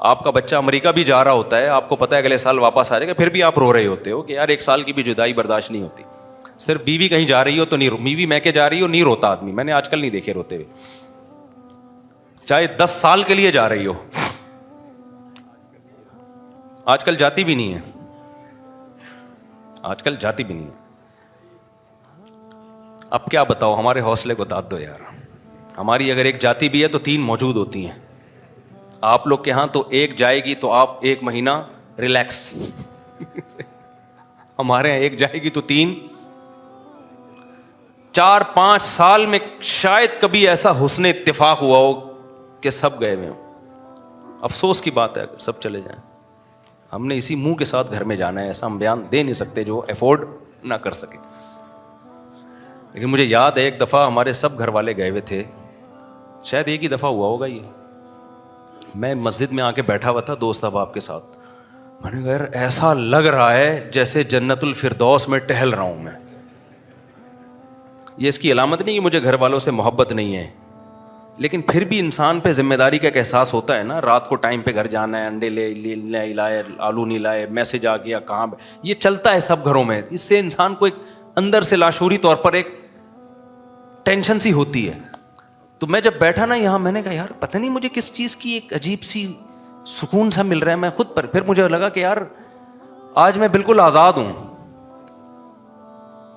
آپ کا بچہ امریکہ بھی جا رہا ہوتا ہے, آپ کو پتہ ہے اگلے سال واپس آ جائے گا, پھر بھی آپ رو رہے ہوتے ہو کہ یار 1 سال کی بھی جدائی برداشت نہیں ہوتی. صرف بیوی کہیں جا رہی ہو تو نہیں, بیوی میں کے جا رہی ہو نہیں روتا آدمی, میں نے آج کل نہیں دیکھے روتے ہوئے, چاہے 10 سال کے لیے جا رہی ہو. آج کل جاتی بھی نہیں ہے, آج کل جاتی بھی نہیں ہے. اب کیا بتاؤ, ہمارے حوصلے کو داد دو یار. ہماری اگر ایک جاتی بھی ہے تو 3 موجود ہوتی ہیں. آپ لوگ کے ہاں تو ایک جائے گی تو آپ 1 مہینہ ریلیکس. ہمارے یہاں ایک جائے گی تو 3 4 5 سال میں شاید کبھی ایسا حسن اتفاق ہوا ہو کہ سب گئے ہوئے ہوں. افسوس کی بات ہے اگر سب چلے جائیں. ہم نے اسی منہ کے ساتھ گھر میں جانا ہے, ایسا ہم بیان دے نہیں سکتے جو افورڈ نہ کر سکے. لیکن مجھے یاد ہے ایک دفعہ ہمارے سب گھر والے گئے ہوئے تھے, شاید ایک ہی دفعہ ہوا ہوگا یہ. میں مسجد میں آ کے بیٹھا ہوا تھا دوست احباب کے ساتھ, میں نے کہا یار ایسا لگ رہا ہے جیسے جنت الفردوس میں ٹہل رہا ہوں میں. یہ اس کی علامت نہیں کہ مجھے گھر والوں سے محبت نہیں ہے, لیکن پھر بھی انسان پہ ذمہ داری کا ایک احساس ہوتا ہے نا. رات کو ٹائم پہ گھر جانا ہے, انڈے لے لائے, آلو نہیں لائے, میسج آ گیا کہاں, یہ چلتا ہے سب گھروں میں. اس سے انسان کو ایک اندر سے لاشعوری طور پر ایک ٹینشن سی ہوتی ہے. تو میں جب بیٹھا نا یہاں, میں نے کہا یار پتہ نہیں مجھے کس چیز کی ایک عجیب سی سکون سا مل رہا ہے میں خود پر. پھر مجھے لگا کہ یار آج میں بالکل آزاد ہوں,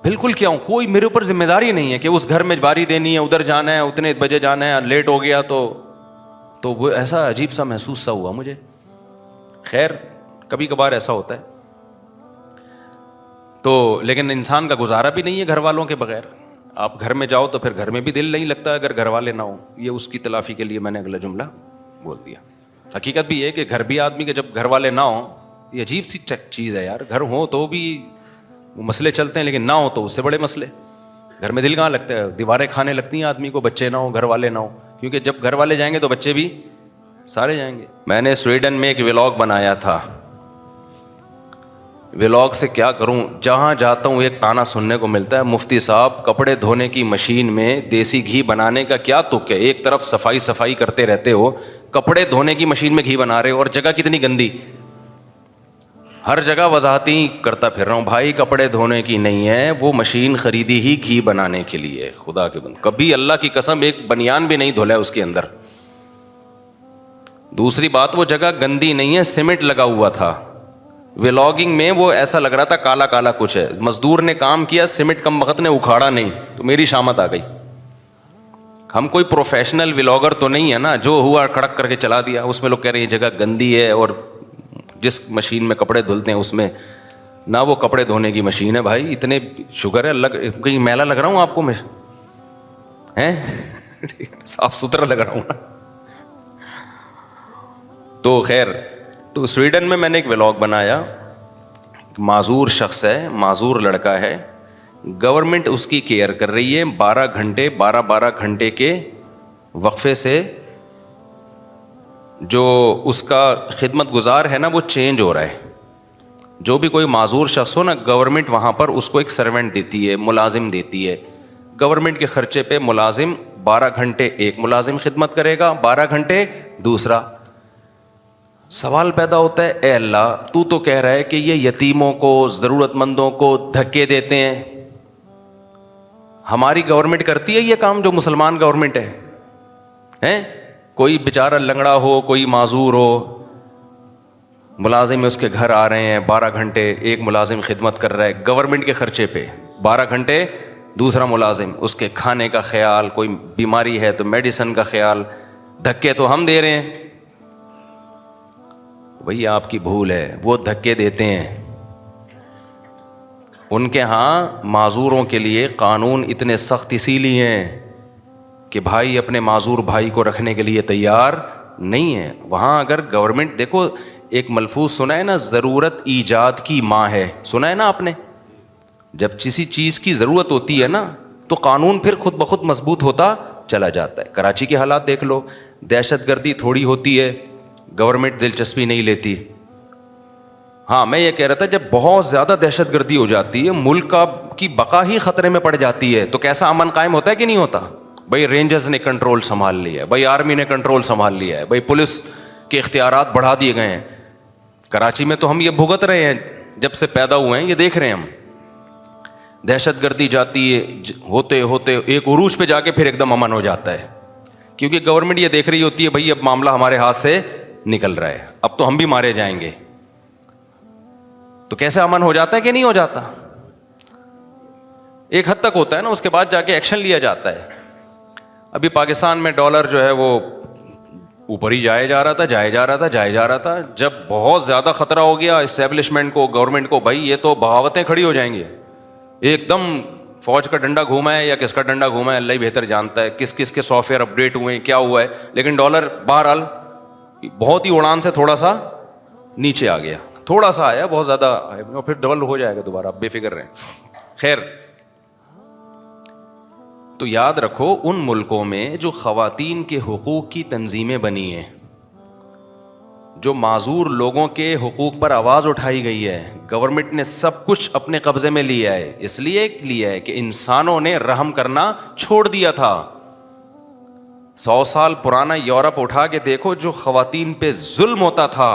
بالکل کیا ہوں, کوئی میرے اوپر ذمہ داری نہیں ہے کہ اس گھر میں باری دینی ہے, ادھر جانا ہے, اتنے بجے جانا ہے, لیٹ ہو گیا تو وہ ایسا عجیب سا محسوس سا ہوا مجھے. خیر کبھی کبھار ایسا ہوتا ہے تو, لیکن انسان کا گزارا بھی نہیں ہے گھر والوں کے بغیر. آپ گھر میں جاؤ تو پھر گھر میں بھی دل نہیں لگتا اگر گھر والے نہ ہوں. یہ اس کی تلافی کے لیے میں نے اگلا جملہ بول دیا. حقیقت بھی ہے کہ گھر بھی آدمی کے جب گھر والے نہ ہوں, یہ عجیب سی چیز ہے یار. گھر ہوں تو بھی وہ مسئلے چلتے ہیں, لیکن نہ ہو تو اس سے بڑے مسئلے. گھر میں دل کہاں لگتا ہے, دیواریں کھانے لگتی ہیں آدمی کو, بچے نہ ہوں, گھر والے نہ ہوں. کیونکہ جب گھر والے جائیں گے تو بچے بھی سارے جائیں گے. میں نے سویڈن میں ایک ولاگ بنایا تھا. ولاگ سے کیا کروں, جہاں جاتا ہوں ایک تانا سننے کو ملتا ہے, مفتی صاحب کپڑے دھونے کی مشین میں دیسی گھی بنانے کا کیا تک ہے. ایک طرف صفائی کرتے رہتے ہو, کپڑے دھونے کی مشین میں گھی بنا رہے ہو, اور جگہ کتنی گندی. ہر جگہ وضاحتی کرتا پھر رہا ہوں, بھائی کپڑے دھونے کی نہیں ہے, وہ مشین خریدی ہی گھی بنانے کے لیے. خدا کے بندے, کبھی اللہ کی قسم ایک بنیان بھی نہیں دھولا ہے اس کے اندر. دوسری بات, وہ جگہ گندی نہیں ہے, سیمنٹ لگا ہوا تھا. ولاگنگ میں وہ ایسا لگ رہا تھا کالا کالا کچھ ہے. مزدور نے کام کیا, سیمنٹ کم وقت نے اکھاڑا نہیں, تو میری شامت آ گئی. ہم کوئی پروفیشنل ولاگر تو نہیں ہے نا, جو ہوا کڑک کر کے چلا دیا. اس میں لوگ کہہ رہے ہیں یہ جگہ گندی ہے, اور جس مشین میں کپڑے دھلتے ہیں اس میں نہ وہ کپڑے دھونے کی مشین ہے. بھائی اتنے شوگر ہے, کہیں میلا لگ رہا ہوں آپ کو میں, صاف ستھرا لگ رہا ہوں نا. تو خیر, تو سویڈن میں نے ایک ولاگ بنایا. معذور شخص ہے, معذور لڑکا ہے, گورنمنٹ اس کی کیئر کر رہی ہے. 12 گھنٹے کے وقفے سے جو اس کا خدمت گزار ہے نا وہ چینج ہو رہا ہے. جو بھی کوئی معذور شخص ہو نا, گورنمنٹ وہاں پر اس کو ایک سرونٹ دیتی ہے, ملازم دیتی ہے. گورنمنٹ کے خرچے پہ ملازم 12 گھنٹے ایک ملازم خدمت کرے گا, 12 گھنٹے دوسرا. سوال پیدا ہوتا ہے, اے اللہ تو کہہ رہا ہے کہ یہ یتیموں کو, ضرورت مندوں کو دھکے دیتے ہیں, ہماری گورنمنٹ کرتی ہے یہ کام جو مسلمان گورنمنٹ ہے؟ کوئی بیچارہ لنگڑا ہو, کوئی معذور ہو, ملازم اس کے گھر آ رہے ہیں, 12 گھنٹے ایک ملازم خدمت کر رہا ہے گورنمنٹ کے خرچے پہ, 12 گھنٹے دوسرا ملازم, اس کے کھانے کا خیال, کوئی بیماری ہے تو میڈیسن کا خیال, دھکے تو ہم دے رہے ہیں. وہی آپ کی بھول ہے, وہ دھکے دیتے ہیں. ان کے ہاں معذوروں کے لیے قانون اتنے سخت اسی لیے ہیں کہ بھائی اپنے معذور بھائی کو رکھنے کے لیے تیار نہیں ہے. وہاں اگر گورنمنٹ, دیکھو ایک ملفوظ سنا ہے نا, ضرورت ایجاد کی ماں ہے, سنا ہے نا آپ نے؟ جب کسی چیز کی ضرورت ہوتی ہے نا تو قانون پھر خود بخود مضبوط ہوتا چلا جاتا ہے. کراچی کے حالات دیکھ لو, دہشت گردی تھوڑی ہوتی ہے, گورنمنٹ دلچسپی نہیں لیتی. ہاں میں یہ کہہ رہا تھا, جب بہت زیادہ دہشت گردی ہو جاتی ہے, ملک کی بقا ہی خطرے میں پڑ جاتی ہے, تو کیسا امن قائم ہوتا ہے کہ نہیں ہوتا؟ بھائی رینجرز نے کنٹرول سنبھال لیا ہے, بھائی آرمی نے کنٹرول سنبھال لیا ہے, بھائی پولیس کے اختیارات بڑھا دیے گئے ہیں. کراچی میں تو ہم یہ بھگت رہے ہیں جب سے پیدا ہوئے ہیں, یہ دیکھ رہے ہیں ہم. دہشت گردی جاتی ہے ہوتے ہوتے ایک عروج پہ جا کے پھر ایک دم امن ہو جاتا ہے, کیونکہ گورنمنٹ یہ دیکھ رہی ہوتی ہے بھائی اب معاملہ ہمارے ہاتھ سے نکل رہا ہے, اب تو ہم بھی مارے جائیں گے. تو کیسے امن ہو جاتا ہے کہ نہیں ہو جاتا؟ ایک حد تک ہوتا ہے نا, اس کے بعد جا کے ایکشن لیا جاتا ہے. ابھی پاکستان میں ڈالر جو ہے وہ اوپر ہی جائے جا رہا تھا. جب بہت زیادہ خطرہ ہو گیا اسٹیبلشمنٹ کو, گورنمنٹ کو, بھائی یہ تو بغاوتیں کھڑی ہو جائیں گی, ایک دم فوج کا ڈنڈا گھوما ہے یا کس کا ڈنڈا گھوما ہے اللہ ہی بہتر جانتا ہے, کس کس کے سافٹ ویئر اپڈیٹ ہوئے ہیں, کیا ہوا ہے. لیکن ڈالر بہرحال بہت ہی اڑان سے تھوڑا سا نیچے آ گیا, تھوڑا سا آیا, بہت زیادہ آیا, پھر ڈبل ہو جائے گا دوبارہ, آپ بے فکر رہیں. خیر, تو یاد رکھو ان ملکوں میں جو خواتین کے حقوق کی تنظیمیں بنی ہیں, جو معذور لوگوں کے حقوق پر آواز اٹھائی گئی ہے, گورنمنٹ نے سب کچھ اپنے قبضے میں لیا ہے. اس لیے لیا ہے کہ انسانوں نے رحم کرنا چھوڑ دیا تھا. 100 سال پرانا یورپ اٹھا کے دیکھو, جو خواتین پہ ظلم ہوتا تھا,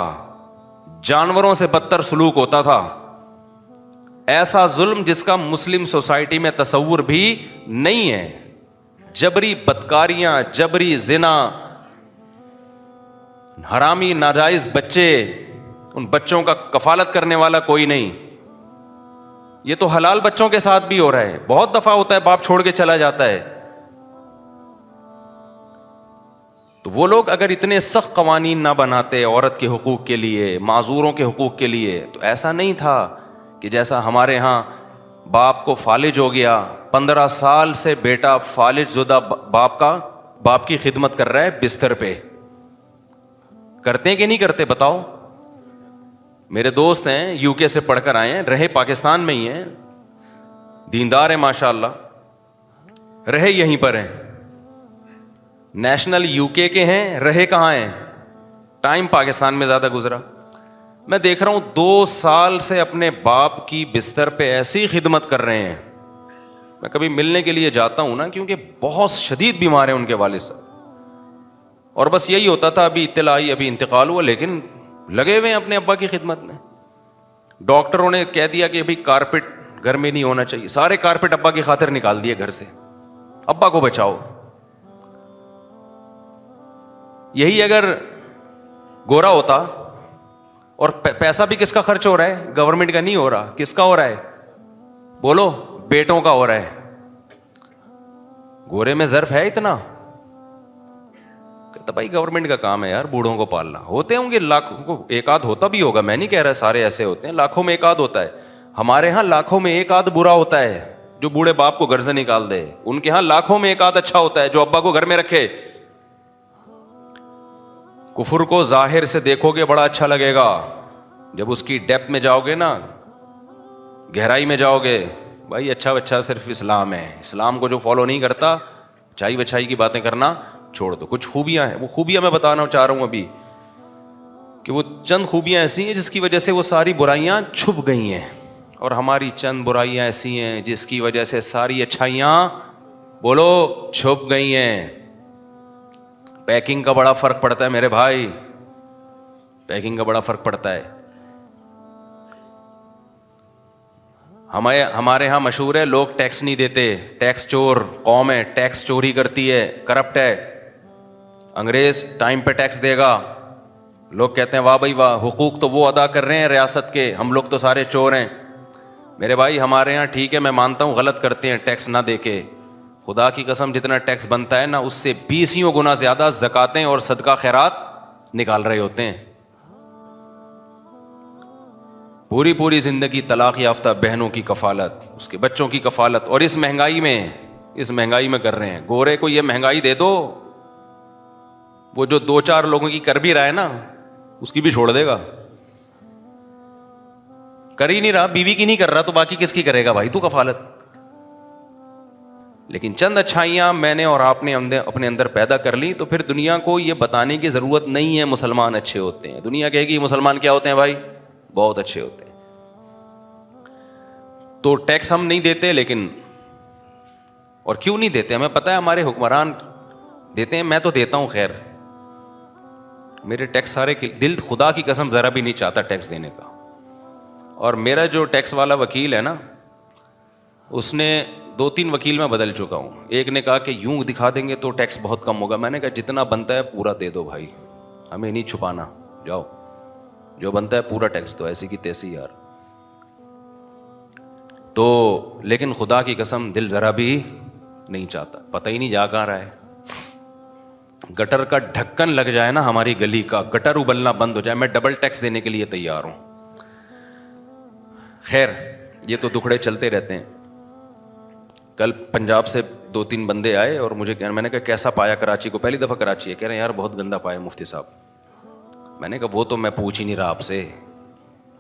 جانوروں سے بدتر سلوک ہوتا تھا, ایسا ظلم جس کا مسلم سوسائٹی میں تصور بھی نہیں ہے. جبری بدکاریاں, جبری زنا, حرامی ناجائز بچے, ان بچوں کا کفالت کرنے والا کوئی نہیں. یہ تو حلال بچوں کے ساتھ بھی ہو رہا ہے. بہت دفعہ ہوتا ہے باپ چھوڑ کے چلا جاتا ہے. تو وہ لوگ اگر اتنے سخت قوانین نہ بناتے عورت کے حقوق کے لیے, معذوروں کے حقوق کے لیے, تو ایسا نہیں تھا کہ جیسا ہمارے ہاں باپ کو فالج ہو گیا, 15 سال سے بیٹا فالج زدہ باپ کی خدمت کر رہا ہے بستر پہ. کرتے ہیں کہ نہیں کرتے بتاؤ؟ میرے دوست ہیں یو کے سے پڑھ کر آئے ہیں, رہے پاکستان میں ہی ہیں, دیندار ہیں ماشاء اللہ, رہے یہیں پر ہیں, نیشنل یو کے ہیں, رہے کہاں ہیں, ٹائم پاکستان میں زیادہ گزرا. میں دیکھ رہا ہوں 2 سال سے اپنے باپ کی بستر پہ ایسی خدمت کر رہے ہیں. میں کبھی ملنے کے لیے جاتا ہوں نا, کیونکہ بہت شدید بیمار ہیں ان کے والد صاحب, اور بس یہی ہوتا تھا ابھی اطلاع آئی, ابھی انتقال ہوا, لیکن لگے ہوئے ہیں اپنے ابا کی خدمت میں. ڈاکٹروں نے کہہ دیا کہ ابھی کارپیٹ گھر میں نہیں ہونا چاہیے, سارے کارپیٹ ابا کی خاطر نکال دیے گھر سے, ابا کو بچاؤ. یہی اگر گورا ہوتا, اور پیسہ بھی کس کا خرچ ہو رہا ہے, گورنمنٹ کا نہیں ہو رہا, کس کا ہو رہا ہے بولو, بیٹوں کا ہو رہا ہے. گورے میں ظرف ہے اتنا, کہتا بھائی گورنمنٹ کا کام ہے یار بوڑھوں کو پالنا. ہوتے ہوں گے لاکھوں کو, ایک آدھ ہوتا بھی ہوگا, میں نہیں کہہ رہا سارے ایسے ہوتے ہیں, لاکھوں میں ایک آدھ ہوتا ہے. ہمارے ہاں لاکھوں میں ایک آدھ برا ہوتا ہے جو بوڑھے باپ کو گھر سے نکال دے, ان کے ہاں لاکھوں میں ایک آدھ اچھا ہوتا ہے جو ابا کو گھر میں رکھے. کفر کو ظاہر سے دیکھو گے بڑا اچھا لگے گا, جب اس کی ڈیپتھ میں جاؤ گے نا, گہرائی میں جاؤ گے, بھائی اچھا بچہ صرف اسلام ہے, اسلام کو جو فالو نہیں کرتا, چائی بچائی کی باتیں کرنا چھوڑ دو. کچھ خوبیاں ہیں, وہ خوبیاں میں بتانا چاہ رہا ہوں ابھی, کہ وہ چند خوبیاں ایسی ہیں جس کی وجہ سے وہ ساری برائیاں چھپ گئی ہیں, اور ہماری چند برائیاں ایسی ہیں جس کی وجہ سے ساری اچھائیاں بولو چھپ گئی ہیں. پیکنگ کا بڑا فرق پڑتا ہے میرے بھائی, پیکنگ کا بڑا فرق پڑتا ہے. ہمارے ہاں مشہور ہے لوگ ٹیکس نہیں دیتے, ٹیکس چور قوم ہے, ٹیکس چوری کرتی ہے, کرپٹ ہے. انگریز ٹائم پہ ٹیکس دے گا, لوگ کہتے ہیں واہ بھائی واہ, حقوق تو وہ ادا کر رہے ہیں ریاست کے, ہم لوگ تو سارے چور ہیں. میرے بھائی ہمارے یہاں ٹھیک ہے, میں مانتا ہوں غلط کرتے ہیں ٹیکس نہ دے کے, خدا کی قسم جتنا ٹیکس بنتا ہے نا اس سے 20 گنا زیادہ زکاتیں اور صدقہ خیرات نکال رہے ہوتے ہیں. پوری زندگی طلاق یافتہ بہنوں کی کفالت, اس کے بچوں کی کفالت, اور اس مہنگائی میں کر رہے ہیں. گورے کو یہ مہنگائی دے دو, وہ جو 2-4 لوگوں کی کر بھی رہا ہے نا اس کی بھی چھوڑ دے گا. کر ہی نہیں رہا, بیوی کی نہیں کر رہا, تو باقی کس کی کرے گا بھائی تو کفالت. لیکن چند اچھائیاں میں نے اور آپ نے اپنے اندر پیدا کر لی, تو پھر دنیا کو یہ بتانے کی ضرورت نہیں ہے مسلمان اچھے ہوتے ہیں. دنیا کہے گی مسلمان کیا ہوتے ہیں بھائی, بہت اچھے ہوتے ہیں. تو ٹیکس ہم نہیں دیتے, لیکن اور کیوں نہیں دیتے ہمیں پتہ ہے, ہمارے حکمران دیتے ہیں, میں تو دیتا ہوں خیر, میرے ٹیکس سارے دل خدا کی قسم ذرا بھی نہیں چاہتا ٹیکس دینے کا. اور میرا جو ٹیکس والا وکیل ہے نا, اس نے 2-3 وکیل میں بدل چکا ہوں. ایک نے کہا کہ یوں دکھا دیں گے تو ٹیکس بہت کم ہوگا. میں نے کہا جتنا بنتا ہے پورا دے دو بھائی, ہمیں نہیں چھپانا, جاؤ جو بنتا ہے پورا ٹیکس دو, ایسی کی تیسی یار. تو لیکن خدا کی قسم دل ذرا بھی نہیں چاہتا. پتہ ہی نہیں جا کہاں رہا ہے. گٹر کا ڈھکن لگ جائے نا ہماری گلی کا, گٹر ابلنا بند ہو جائے, میں ڈبل ٹیکس دینے کے لیے تیار ہوں. خیر یہ تو دکھڑے چلتے رہتے ہیں. کل پنجاب سے 2-3 بندے آئے اور مجھے میں نے کہا کیسا پایا کراچی کو, پہلی دفعہ کراچی ہے. کہہ رہے ہیں یار بہت گندا پایا مفتی صاحب. میں نے کہا وہ تو میں پوچھ ہی نہیں رہا آپ سے,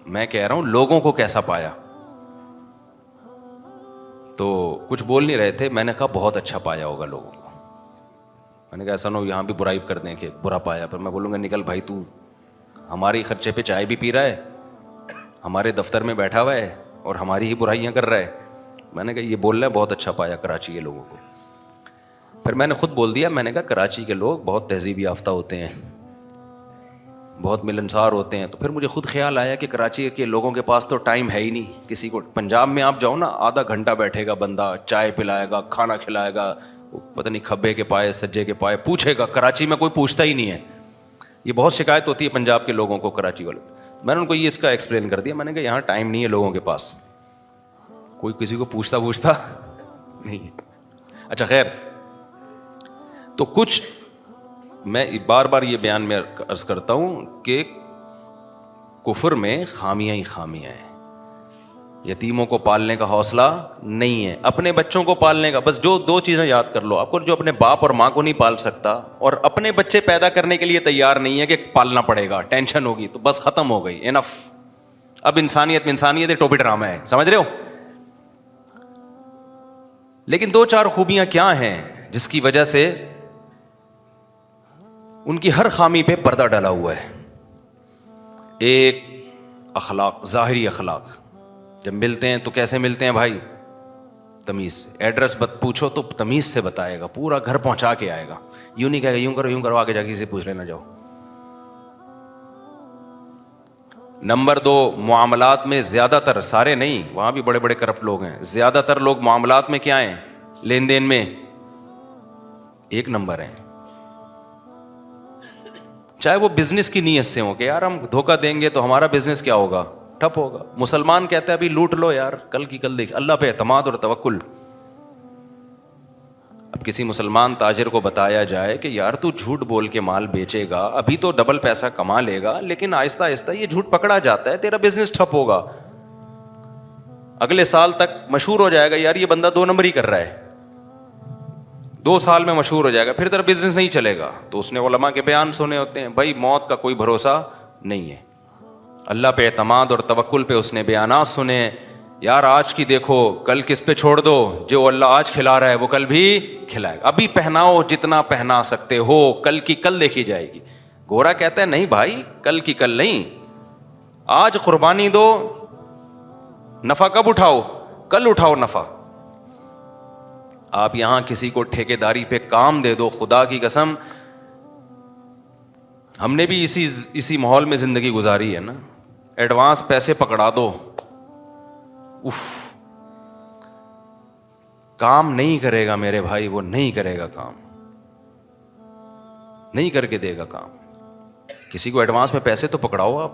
میں کہہ رہا ہوں لوگوں کو کیسا پایا. تو کچھ بول نہیں رہے تھے. میں نے کہا بہت اچھا پایا ہوگا لوگوں کو. میں نے کہا ایسا نہ ہو یہاں بھی برائی کر دیں کہ برا پایا, پر میں بولوں گا نکل بھائی, تو ہماری خرچے پہ چائے بھی پی رہا ہے, ہمارے دفتر میں بیٹھا ہوا ہے اور ہماری ہی برائیاں کر رہا ہے. میں نے کہا یہ بول رہا ہے بہت اچھا پایا کراچی کے لوگوں کو. پھر میں نے خود بول دیا, میں نے کہا کراچی کے لوگ بہت تہذیب یافتہ ہوتے ہیں, بہت ملنسار ہوتے ہیں. تو پھر مجھے خود خیال آیا کہ کراچی کے لوگوں کے پاس تو ٹائم ہے ہی نہیں کسی کو. پنجاب میں آپ جاؤ نا, آدھا گھنٹہ بیٹھے گا بندہ, چائے پلائے گا, کھانا کھلائے گا, پتہ نہیں کھبے کے پائے سجے کے پائے پوچھے گا. کراچی میں کوئی پوچھتا ہی نہیں ہے. یہ بہت شکایت ہوتی ہے پنجاب کے لوگوں کو کراچی والے. میں نے ان کو یہ اس کا ایکسپلین کر دیا. میں نے کہا یہاں ٹائم نہیں ہے لوگوں کے پاس, کوئی کسی کو پوچھتا نہیں ہے. اچھا خیر, تو کچھ میں بار بار یہ بیان میں عرض کرتا ہوں کہ کفر میں خامیاں ہی خامیاں ہیں. یتیموں کو پالنے کا حوصلہ نہیں ہے, اپنے بچوں کو پالنے کا. بس جو 2 چیزیں یاد کر لو آپ کو, جو اپنے باپ اور ماں کو نہیں پال سکتا اور اپنے بچے پیدا کرنے کے لیے تیار نہیں ہے کہ پالنا پڑے گا, ٹینشن ہوگی, تو بس ختم ہو گئی, انف. اب انسانیت ٹوپی ڈرامہ ہے, سمجھ رہے ہو. لیکن 2-4 خوبیاں کیا ہیں جس کی وجہ سے ان کی ہر خامی پہ پردہ ڈالا ہوا ہے. ایک اخلاق, ظاہری اخلاق. جب ملتے ہیں تو کیسے ملتے ہیں بھائی؟ تمیز سے. ایڈریس پوچھو تو تمیز سے بتائے گا, پورا گھر پہنچا کے آئے گا. یوں نہیں کہے گا یوں کرو, آگے جا کے کسی سے پوچھ لینا جاؤ. نمبر 2, معاملات میں زیادہ تر, سارے نہیں, وہاں بھی بڑے بڑے کرپٹ لوگ ہیں, زیادہ تر لوگ معاملات میں کیا ہیں, لین دین میں 1 نمبر ہیں. چاہے وہ بزنس کی نیت سے ہو کہ یار ہم دھوکہ دیں گے تو ہمارا بزنس کیا ہوگا, ٹھپ ہوگا. مسلمان کہتا ہے ابھی لوٹ لو یار, کل کی کل دیکھ. اللہ پہ اعتماد اور توکل. اب کسی مسلمان تاجر کو بتایا جائے کہ یار تو جھوٹ بول کے مال بیچے گا, ابھی تو ڈبل پیسہ کما لے گا, لیکن آہستہ آہستہ یہ جھوٹ پکڑا جاتا ہے, تیرا بزنس ٹھپ ہوگا, اگلے سال تک مشہور ہو جائے گا یار یہ بندہ 2 نمبر ہی کر رہا ہے, 2 سال میں مشہور ہو جائے گا, پھر تیرا بزنس نہیں چلے گا. تو اس نے علماء کے بیان سنے ہوتے ہیں, بھائی موت کا کوئی بھروسہ نہیں ہے. اللہ پہ اعتماد اور توکل پہ اس نے بیانات سنے, یار آج کی دیکھو کل کس پہ چھوڑ دو, جو اللہ آج کھلا رہا ہے وہ کل بھی کھلائے گا. ابھی پہناؤ جتنا پہنا سکتے ہو, کل کی کل دیکھی جائے گی. گورا کہتا ہے نہیں بھائی, کل کی کل نہیں, آج قربانی دو, نفع کب اٹھاؤ, کل اٹھاؤ نفع. آپ یہاں کسی کو ٹھیکیداری پہ کام دے دو, خدا کی قسم ہم نے بھی اسی ماحول میں زندگی گزاری ہے نا. ایڈوانس پیسے پکڑا دو, اف, کام نہیں کرے گا میرے بھائی, وہ نہیں کرے گا کام, نہیں کر کے دے گا کام. کسی کو ایڈوانس میں پیسے تو پکڑاؤ آپ.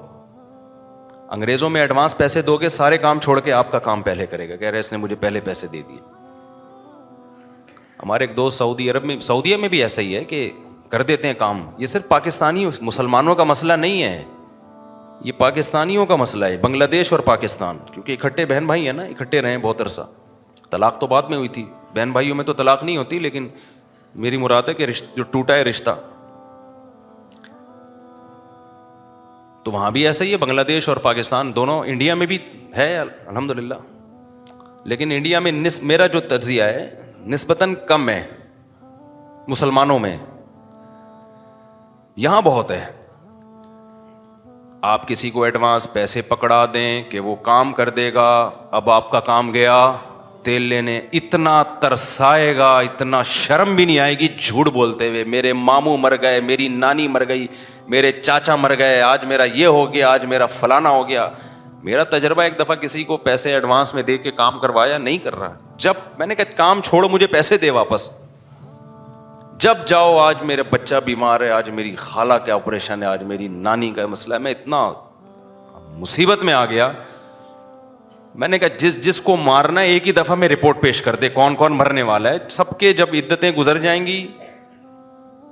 انگریزوں میں ایڈوانس پیسے دو گے, سارے کام چھوڑ کے آپ کا کام پہلے کرے گا, کہہ رہے اس نے مجھے پہلے پیسے دے دیے. ہمارے ایک دوست سعودیہ میں بھی ایسا ہی ہے کہ کر دیتے ہیں کام. یہ صرف پاکستانی مسلمانوں کا مسئلہ نہیں ہے, یہ پاکستانیوں کا مسئلہ ہے, بنگلہ دیش اور پاکستان, کیونکہ اکٹھے بہن بھائی ہیں نا, اکٹھے رہے بہت عرصہ. طلاق تو بعد میں ہوئی تھی, بہن بھائیوں میں تو طلاق نہیں ہوتی, لیکن میری مراد ہے کہ جو ٹوٹا ہے رشتہ, تو وہاں بھی ایسا ہی ہے. بنگلہ دیش اور پاکستان دونوں, انڈیا میں بھی ہے الحمدللہ, لیکن انڈیا میں میرا جو تجزیہ ہے نسبتاً کم ہے مسلمانوں میں, یہاں بہت ہے. آپ کسی کو ایڈوانس پیسے پکڑا دیں کہ وہ کام کر دے گا, اب آپ کا کام گیا, تیل لینے اتنا ترسائے گا, اتنا شرم بھی نہیں آئے گی جھوٹ بولتے ہوئے, میرے ماموں مر گئے, میری نانی مر گئی, میرے چاچا مر گئے, آج میرا یہ ہو گیا, آج میرا فلانا ہو گیا. میرا تجربہ, ایک دفعہ کسی کو پیسے ایڈوانس میں دے کے کام کروایا, نہیں کر رہا. جب میں نے کہا کام چھوڑ, مجھے پیسے دے واپس. جب جاؤ, آج میرا بچہ بیمار ہے, آج میری خالہ کا آپریشن ہے, آج میری نانی کا مسئلہ ہے, میں اتنا مصیبت میں آ گیا. میں نے کہا جس کو مارنا ہے ایک ہی دفعہ میں رپورٹ پیش کر دے, کون کون مرنے والا ہے. سب کے جب عدتیں گزر جائیں گی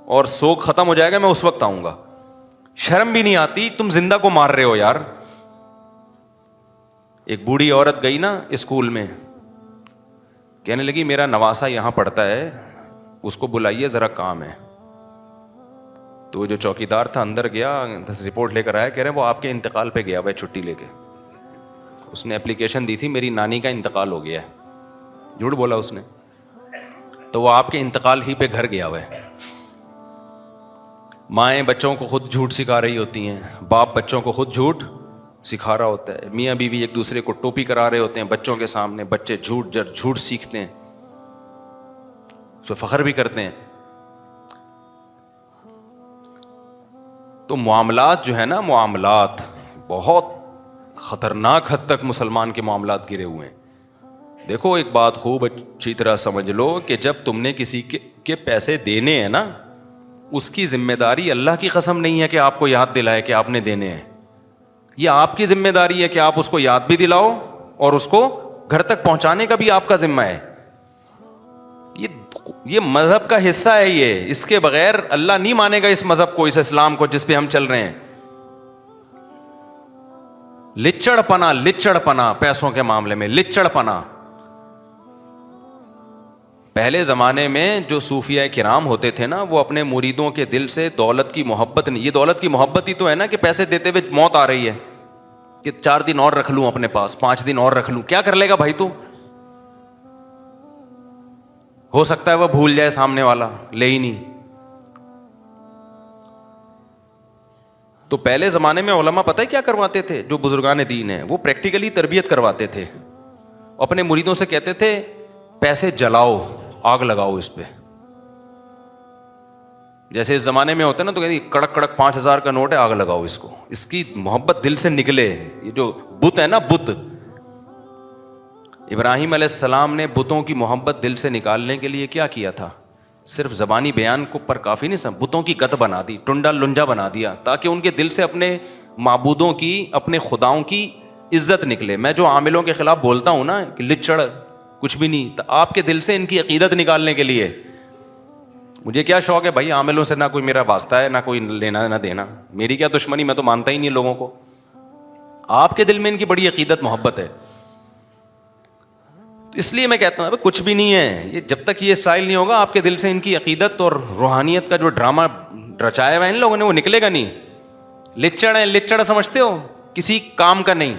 اور سوگ ختم ہو جائے گا, میں اس وقت آؤں گا. شرم بھی نہیں آتی, تم زندہ کو مار رہے ہو یار. ایک بوڑھی عورت گئی نا اسکول میں, کہنے لگی میرا نواسا یہاں پڑھتا ہے, اس کو بلائیے ذرا کام ہے. تو جو چوکیدار تھا اندر گیا, رپورٹ لے کر آیا, کہہ رہے وہ آپ کے انتقال پہ گیا ہوا ہے چھٹی لے کے. اس نے اپلیکیشن دی تھی میری نانی کا انتقال ہو گیا ہے, جھوٹ بولا اس نے, تو وہ آپ کے انتقال ہی پہ گھر گیا ہوا ہے. مائیں بچوں کو خود جھوٹ سکھا رہی ہوتی ہیں, باپ بچوں کو خود جھوٹ سکھا رہا ہوتا ہے, میاں بیوی ایک دوسرے کو ٹوپی کرا رہے ہوتے ہیں بچوں کے سامنے, بچے جھوٹ سیکھتے ہیں, اس پہ فخر بھی کرتے ہیں. تو معاملات جو ہے نا, معاملات بہت خطرناک حد تک مسلمان کے معاملات گرے ہوئے ہیں. دیکھو ایک بات خوب اچھی طرح سمجھ لو کہ جب تم نے کسی کے پیسے دینے ہیں نا, اس کی ذمہ داری اللہ کی قسم نہیں ہے کہ آپ کو یاد دلائے کہ آپ نے دینے ہیں. یہ آپ کی ذمہ داری ہے کہ آپ اس کو یاد بھی دلاؤ اور اس کو گھر تک پہنچانے کا بھی آپ کا ذمہ ہے. یہ مذہب کا حصہ ہے, یہ اس کے بغیر اللہ نہیں مانے گا اس مذہب کو, اس اسلام کو جس پہ ہم چل رہے ہیں. لچڑ پنا پیسوں کے معاملے میں, لچڑ پنا. پہلے زمانے میں جو صوفیاء کرام ہوتے تھے نا, وہ اپنے مریدوں کے دل سے دولت کی محبت نہیں, یہ دولت کی محبت ہی تو ہے نا کہ پیسے دیتے ہوئے موت آ رہی ہے کہ 4 دن اور رکھ لوں اپنے پاس, 5 دن اور رکھ لوں. کیا کر لے گا بھائی تو, ہو سکتا ہے وہ بھول جائے سامنے والا, لے ہی نہیں. تو پہلے زمانے میں علماء پتہ ہے کیا کرواتے تھے, جو بزرگان دین ہیں, وہ پریکٹیکلی تربیت کرواتے تھے. اپنے مریدوں سے کہتے تھے پیسے جلاؤ, آگ لگاؤ اس پہ. جیسے اس زمانے میں ہوتا ہے نا, تو کہتے کڑک 5,000 کا نوٹ ہے, آگ لگاؤ اس کو, اس کی محبت دل سے نکلے. یہ جو بت ہے نا, بت, ابراہیم علیہ السلام نے بتوں کی محبت دل سے نکالنے کے لیے کیا کیا تھا, صرف زبانی بیان کو پر کافی نہیں سب, بتوں کی گت بنا دی, ٹنڈا لنجا بنا دیا, تاکہ ان کے دل سے اپنے معبودوں کی, اپنے خداؤں کی عزت نکلے. میں جو عاملوں کے خلاف بولتا ہوں نا کہ لچڑ کچھ بھی نہیں, تو آپ کے دل سے ان کی عقیدت نکالنے کے لیے. مجھے کیا شوق ہے بھائی, عاملوں سے نہ کوئی میرا واسطہ ہے, نہ کوئی لینا نہ دینا, میری کیا دشمنی, میں تو مانتا ہی نہیں لوگوں کو. آپ کے دل میں ان کی بڑی عقیدت محبت ہے. اس لیے میں کہتا ہوں کچھ بھی نہیں ہے یہ, جب تک یہ اسٹائل نہیں ہوگا آپ کے دل سے ان کی عقیدت اور روحانیت کا جو ڈرامہ رچایا ہوا ہے ان لوگوں نے, وہ نکلے گا نہیں. لچڑ ہے, لچڑ سمجھتے ہو, کسی کام کا نہیں.